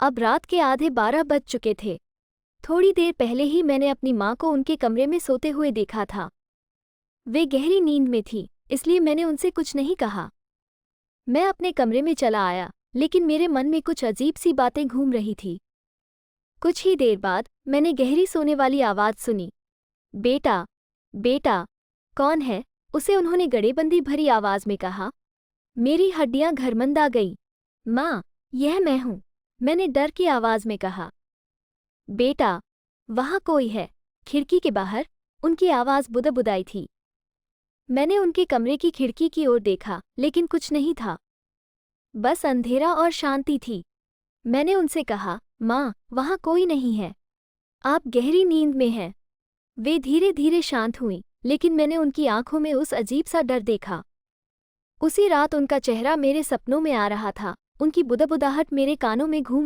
अब रात के आधे 12 बज चुके थे। थोड़ी देर पहले ही मैंने अपनी माँ को उनके कमरे में सोते हुए देखा था। वे गहरी नींद में थी, इसलिए मैंने उनसे कुछ नहीं कहा। मैं अपने कमरे में चला आया, लेकिन मेरे मन में कुछ अजीब सी बातें घूम रही थी। कुछ ही देर बाद मैंने गहरी सोने वाली आवाज़ सुनी, बेटा, बेटा, कौन है? उसे उन्होंने गड़ेबंदी भरी आवाज़ में कहा। मेरी हड्डियां घरमंदा गई। माँ, यह मैं हूँ, मैंने डर की आवाज़ में कहा। बेटा, वहाँ कोई है। खिड़की के बाहर उनकी आवाज़ बुदबुदाई थी। मैंने उनके कमरे की खिड़की की ओर देखा, लेकिन कुछ नहीं था। बस अंधेरा और शांति थी। मैंने उनसे कहा, माँ, वहाँ कोई नहीं है, आप गहरी नींद में हैं। वे धीरे धीरे शांत हुईं, लेकिन मैंने उनकी आंखों में उस अजीब सा डर देखा। उसी रात उनका चेहरा मेरे सपनों में आ रहा था, उनकी बुदबुदाहट मेरे कानों में घूम